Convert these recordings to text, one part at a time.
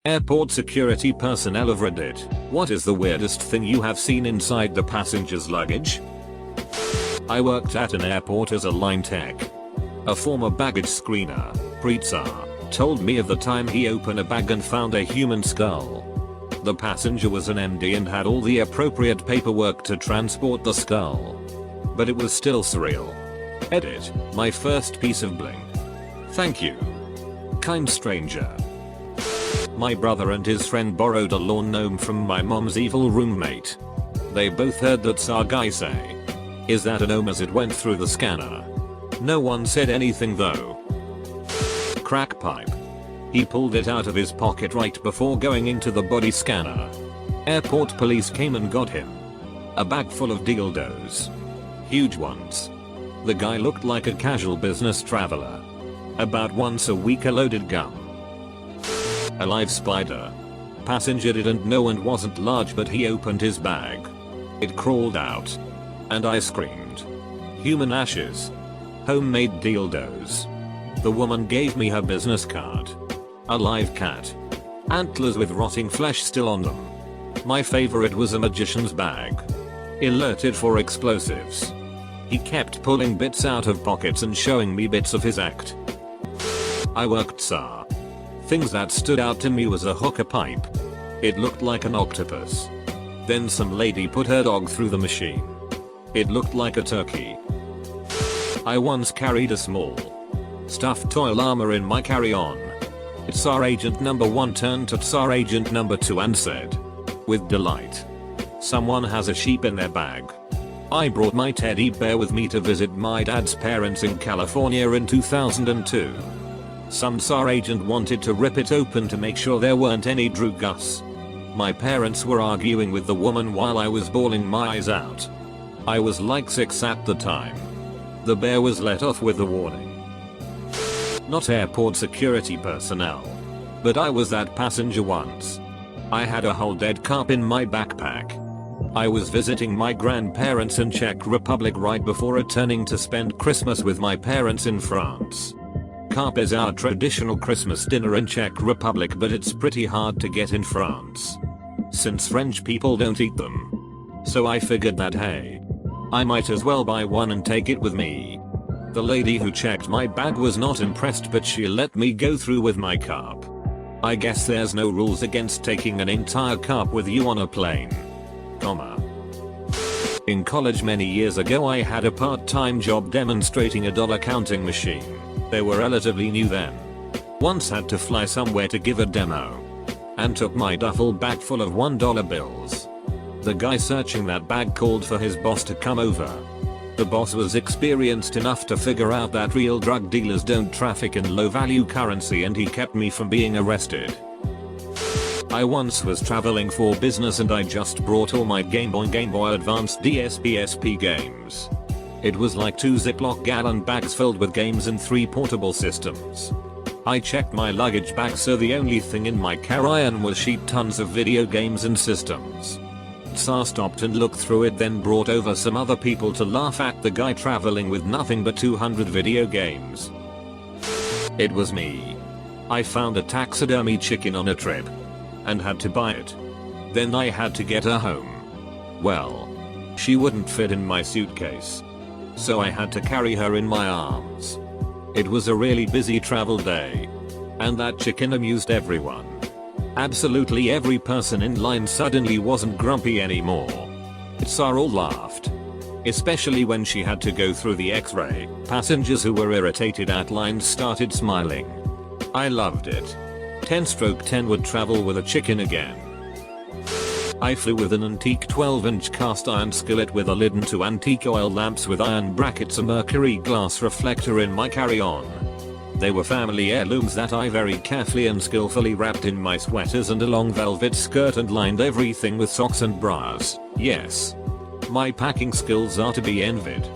Airport security personnel of Reddit. What is the weirdest thing you have seen inside the passenger's luggage? I worked at an airport as a line tech. A former baggage screener, Preetsar, told me of the time he opened a bag and found a human skull. The passenger was an MD and had all the appropriate paperwork to transport the skull. But it was still surreal. Edit, my first piece of bling. Thank you. Kind stranger. My brother and his friend borrowed a lawn gnome from my mom's evil roommate. They both heard that Tsar guy say, "Is that a gnome?" as it went through the scanner. No one said anything though. Crack pipe. He pulled it out of his pocket right before going into the body scanner. Airport police came and got him. A bag full of dildos. Huge ones. The guy looked like a casual business traveler. About once a week a loaded gum. A live spider. Passenger didn't know and wasn't large, but he opened his bag. It crawled out. And I screamed. Human ashes. Homemade dildos. The woman gave me her business card. A live cat. Antlers with rotting flesh still on them. My favorite was a magician's bag. Alerted for explosives. He kept pulling bits out of pockets and showing me bits of his act. I worked Tsar. Things that stood out to me was a hookah pipe. It looked like an octopus. Then some lady put her dog through the machine. It looked like a turkey. I once carried a small stuffed toy llama in my carry-on. Tsar Agent number 1 turned to Tsar Agent number 2 and said, with delight, "Someone has a sheep in their bag." I brought my teddy bear with me to visit my dad's parents in California in 2002. Some Tsar agent wanted to rip it open to make sure there weren't any drugas. My parents were arguing with the woman while I was bawling my eyes out. I was like 6 at the time. The bear was let off with a warning. Not airport security personnel. But I was that passenger once. I had a whole dead carp in my backpack. I was visiting my grandparents in Czech Republic right before returning to spend Christmas with my parents in France. Carp is our traditional Christmas dinner in Czech Republic, but it's pretty hard to get in France, since French people don't eat them. So I figured that hey, I might as well buy one and take it with me. The lady who checked my bag was not impressed, but she let me go through with my carp. I guess there's no rules against taking an entire carp with you on a plane. In college many years ago I had a part-time job demonstrating a dollar counting machine. They were relatively new then. Once had to fly somewhere to give a demo. And took my duffel bag full of $1 bills. The guy searching that bag called for his boss to come over. The boss was experienced enough to figure out that real drug dealers don't traffic in low-value currency, and he kept me from being arrested. I once was traveling for business and I just brought all my Game Boy Advance DSP games. It was like 2 Ziploc gallon bags filled with games and 3 portable systems. I checked my luggage bag, so the only thing in my carry-on was sheet tons of video games and systems. Tsar stopped and looked through it, then brought over some other people to laugh at the guy traveling with nothing but 200 video games. It was me. I found a taxidermy chicken on a trip. And had to buy it. Then I had to get her home. Well, she wouldn't fit in my suitcase. So I had to carry her in my arms. It was a really busy travel day. And that chicken amused everyone. Absolutely every person in line suddenly wasn't grumpy anymore. Tsar all laughed. Especially when she had to go through the X-ray. Passengers who were irritated at lines started smiling. I loved it. 10/10 would travel with a chicken again. I flew with an antique 12-inch cast iron skillet with a lid and 2 antique oil lamps with iron brackets, a mercury glass reflector in my carry-on. They were family heirlooms that I very carefully and skillfully wrapped in my sweaters and a long velvet skirt and lined everything with socks and bras. Yes. My packing skills are to be envied.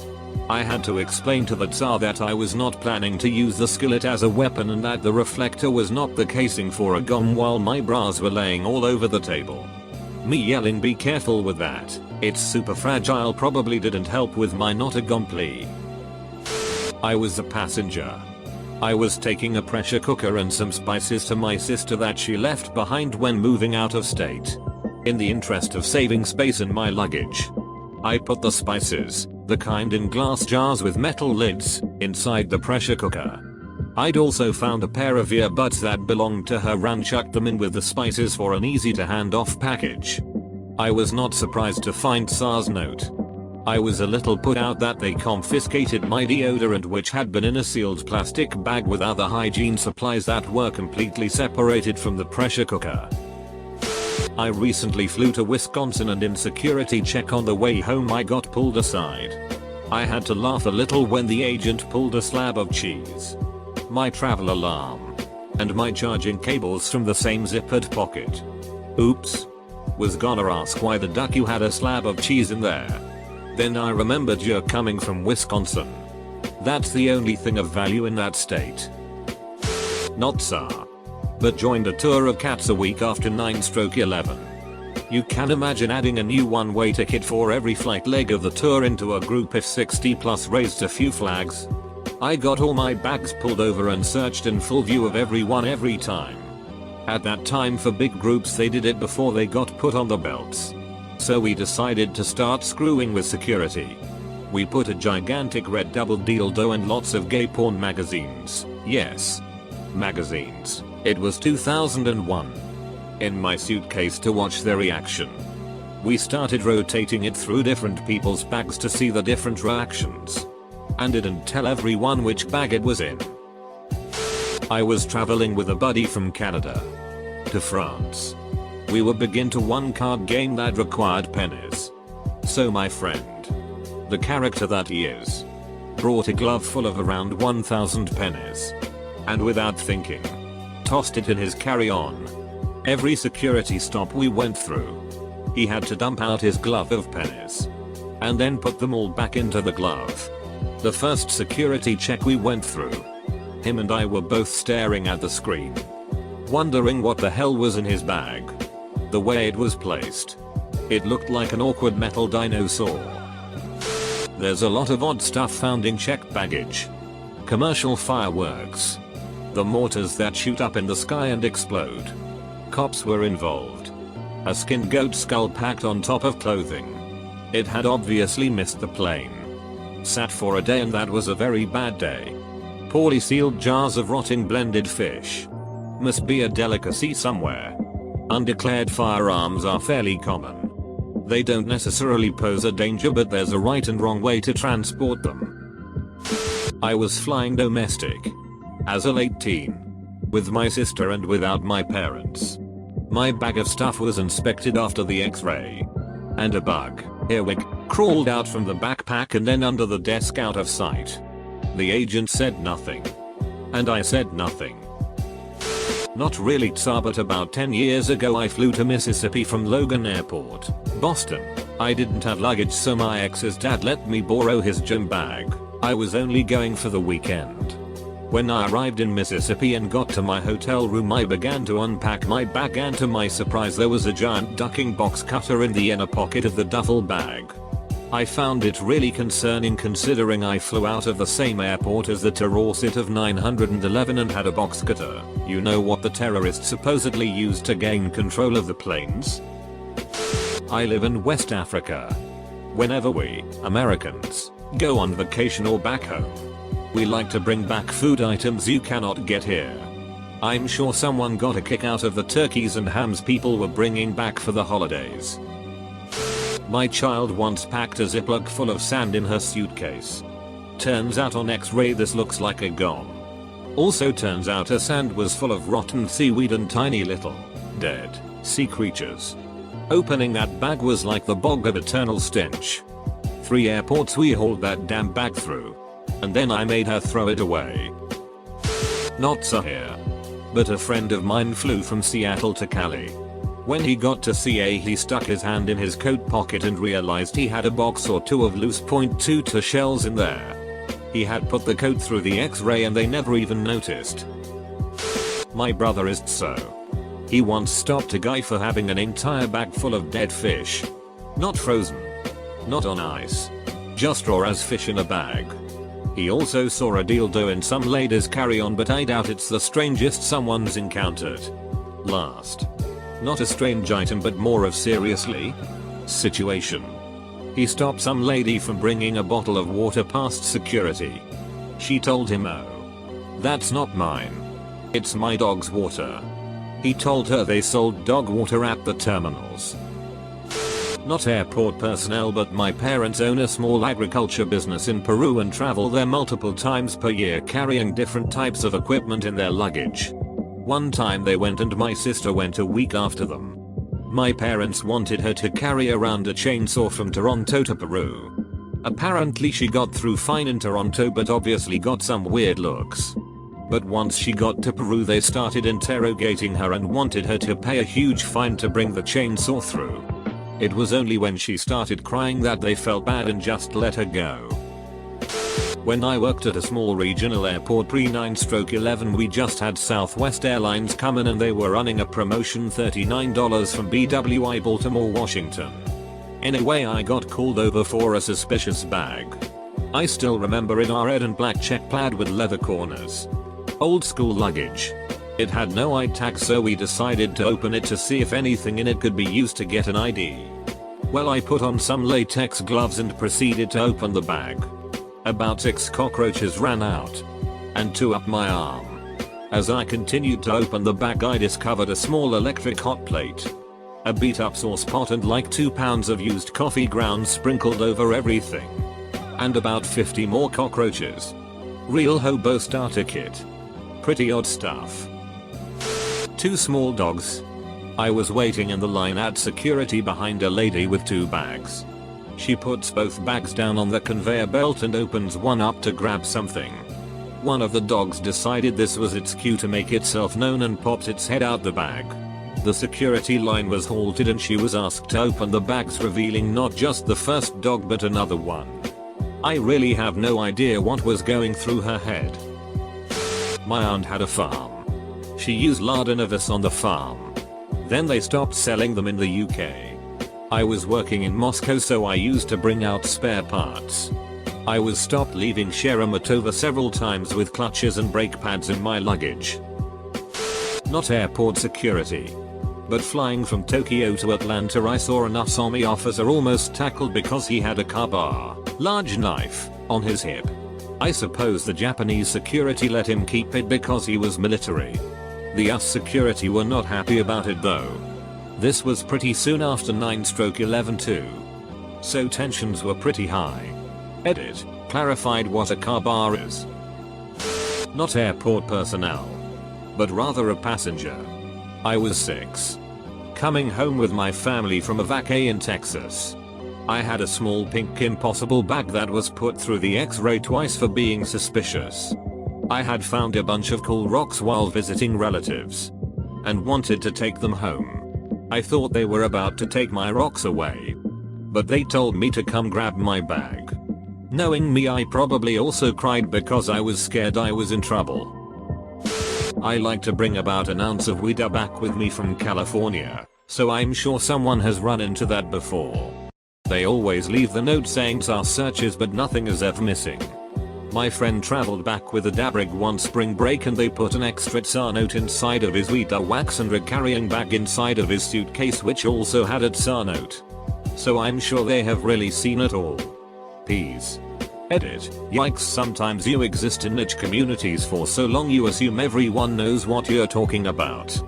I had to explain to the Tsar that I was not planning to use the skillet as a weapon and that the reflector was not the casing for a gun, while my bras were laying all over the table. Me yelling "Be careful with that, it's super fragile" probably didn't help with my not a gun plea. I was the passenger. I was taking a pressure cooker and some spices to my sister that she left behind when moving out of state. In the interest of saving space in my luggage, I put the spices, the kind in glass jars with metal lids, inside the pressure cooker. I'd also found a pair of earbuds that belonged to her and chucked them in with the spices for an easy to hand off package. I was not surprised to find Sar's note. I was a little put out that they confiscated my deodorant, which had been in a sealed plastic bag with other hygiene supplies that were completely separated from the pressure cooker. I recently flew to Wisconsin and in security check on the way home I got pulled aside. I had to laugh a little when the agent pulled a slab of cheese, my travel alarm, and my charging cables from the same zippered pocket. Oops. Was gonna ask why the duck you had a slab of cheese in there. Then I remembered you're coming from Wisconsin. That's the only thing of value in that state. Not Sar. But joined a tour of cats a week after 9/11. You can imagine adding a new one-way ticket for every flight leg of the tour into a group if 60 plus raised a few flags. I got all my bags pulled over and searched in full view of everyone every time. At that time for big groups they did it before they got put on the belts. So we decided to start screwing with security. We put a gigantic red double dildo and lots of gay porn magazines, yes, magazines, it was 2001, in my suitcase to watch their reaction. We started rotating it through different people's bags to see the different reactions. And didn't tell everyone which bag it was in. I was traveling with a buddy from Canada to France. We would begin to one card game that required pennies. So my friend, the character that he is, brought a glove full of around 1,000 pennies. And without thinking, tossed it in his carry-on. Every security stop we went through, he had to dump out his glove of pennies. And then put them all back into the glove. The first security check we went through, him and I were both staring at the screen, wondering what the hell was in his bag. The way it was placed, it looked like an awkward metal dinosaur. There's a lot of odd stuff found in checked baggage. Commercial fireworks, the mortars that shoot up in the sky and explode. Cops were involved. A skinned goat skull packed on top of clothing. It had obviously missed the plane. Sat for a day and that was a very bad day. Poorly sealed jars of rotting blended fish. Must be a delicacy somewhere. Undeclared firearms are fairly common. They don't necessarily pose a danger, but there's a right and wrong way to transport them. I was flying domestic as a late teen with my sister and without my parents. My bag of stuff was inspected after the x-ray. And a bug, earwig, crawled out from the backpack and then under the desk out of sight. The agent said nothing. And I said nothing. Not really Tsar, but about 10 years ago I flew to Mississippi from Logan Airport, Boston. I didn't have luggage, so my ex's dad let me borrow his gym bag. I was only going for the weekend. When I arrived in Mississippi and got to my hotel room, I began to unpack my bag, and to my surprise there was a giant ducking box cutter in the inner pocket of the duffel bag. I found it really concerning considering I flew out of the same airport as the terrorist of 9/11 and had a box cutter. You know what the terrorists supposedly used to gain control of the planes? I live in West Africa. Whenever we, Americans, go on vacation or back home, we like to bring back food items you cannot get here. I'm sure someone got a kick out of the turkeys and hams people were bringing back for the holidays. My child once packed a Ziploc full of sand in her suitcase. Turns out on x-ray this looks like a gom. Also turns out her sand was full of rotten seaweed and tiny little, dead, sea creatures. Opening that bag was like the bog of eternal stench. 3 airports we hauled that damn bag through. And then I made her throw it away. Not so here. But a friend of mine flew from Seattle to Cali. When he got to CA he stuck his hand in his coat pocket and realized he had a box or two of loose .22 shells in there. He had put the coat through the x-ray and they never even noticed. My brother is so. He once stopped a guy for having an entire bag full of dead fish. Not frozen. Not on ice. Just raw as fish in a bag. He also saw a dildo in some lady's carry-on, but I doubt it's the strangest someone's encountered. Last. Not a strange item but more of seriously situation. He stopped some lady from bringing a bottle of water past security. She told him, "Oh, that's not mine. It's my dog's water." He told her they sold dog water at the terminals. Not airport personnel, but my parents own a small agriculture business in Peru and travel there multiple times per year carrying different types of equipment in their luggage. One time they went and my sister went a week after them. My parents wanted her to carry around a chainsaw from Toronto to Peru. Apparently she got through fine in Toronto but obviously got some weird looks. But once she got to Peru they started interrogating her and wanted her to pay a huge fine to bring the chainsaw through. It was only when she started crying that they felt bad and just let her go. When I worked at a small regional airport pre-9/11 we just had Southwest Airlines come in and they were running a promotion $39 from BWI Baltimore, Washington. In a way I got called over for a suspicious bag. I still remember it, our red and black check plaid with leather corners. Old school luggage. It had no ID tag so we decided to open it to see if anything in it could be used to get an ID. Well, I put on some latex gloves and proceeded to open the bag. About 6 cockroaches ran out. And 2 up my arm. As I continued to open the bag I discovered a small electric hot plate. A beat up sauce pot and like 2 pounds of used coffee grounds sprinkled over everything. And about 50 more cockroaches. Real hobo starter kit. Pretty odd stuff. 2 small dogs. I was waiting in the line at security behind a lady with 2 bags. She puts both bags down on the conveyor belt and opens one up to grab something. One of the dogs decided this was its cue to make itself known and popped its head out the bag. The security line was halted and she was asked to open the bags, revealing not just the first dog but another one. I really have no idea what was going through her head. My aunt had a farm. She used lardonavus on the farm. Then they stopped selling them in the UK. I was working in Moscow so I used to bring out spare parts. I was stopped leaving Sheremetova several times with clutches and brake pads in my luggage. Not airport security. But flying from Tokyo to Atlanta I saw an US Army officer almost tackled because he had a kabar, large knife, on his hip. I suppose the Japanese security let him keep it because he was military. The US security were not happy about it though. This was pretty soon after 9/11 too. So tensions were pretty high. Edit, clarified what a kabar is. Not airport personnel. But rather a passenger. I was 6. Coming home with my family from a vacay in Texas. I had a small pink impossible bag that was put through the X-ray twice for being suspicious. I had found a bunch of cool rocks while visiting relatives. And wanted to take them home. I thought they were about to take my rocks away. But they told me to come grab my bag. Knowing me I probably also cried because I was scared I was in trouble. I like to bring about an ounce of weed back with me from California, so I'm sure someone has run into that before. They always leave the note saying SAR searches but nothing is ever missing. My friend traveled back with a dabrig one spring break and they put an extra SAR note inside of his weed wax and a carrying bag inside of his suitcase which also had a SAR note. So I'm sure they have really seen it all. Peace. Edit. Yikes, sometimes you exist in niche communities for so long you assume everyone knows what you're talking about.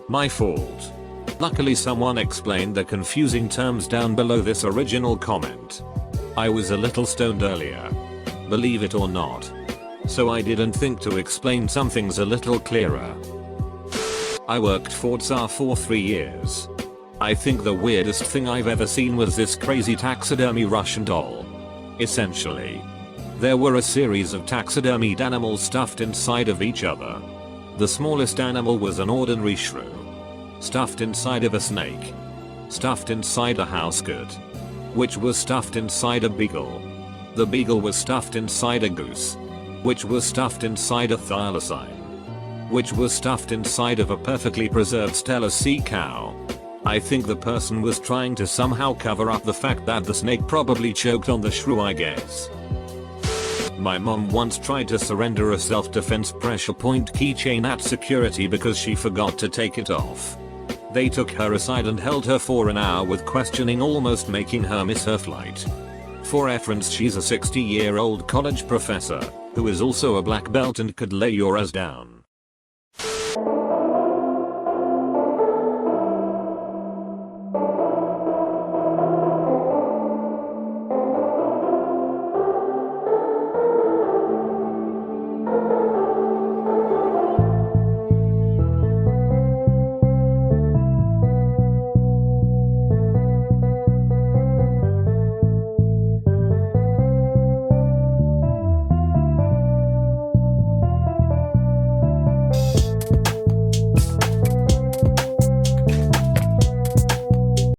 My fault. Luckily someone explained the confusing terms down below this original comment. I was a little stoned earlier. Believe it or not. So I didn't think to explain some things a little clearer. I worked for Tsar for 3 years. I think the weirdest thing I've ever seen was this crazy taxidermy Russian doll. Essentially, there were a series of taxidermied animals stuffed inside of each other. The smallest animal was an ordinary shrew. Stuffed inside of a snake. Stuffed inside a housegoat. Which was stuffed inside a beagle. The beagle was stuffed inside a goose. Which was stuffed inside a thylacine. Which was stuffed inside of a perfectly preserved Steller sea cow. I think the person was trying to somehow cover up the fact that the snake probably choked on the shrew, I guess. My mom once tried to surrender a self-defense pressure point keychain at security because she forgot to take it off. They took her aside and held her for an hour with questioning, almost making her miss her flight. For reference, she's a 60-year-old college professor who is also a black belt and could lay your ass down.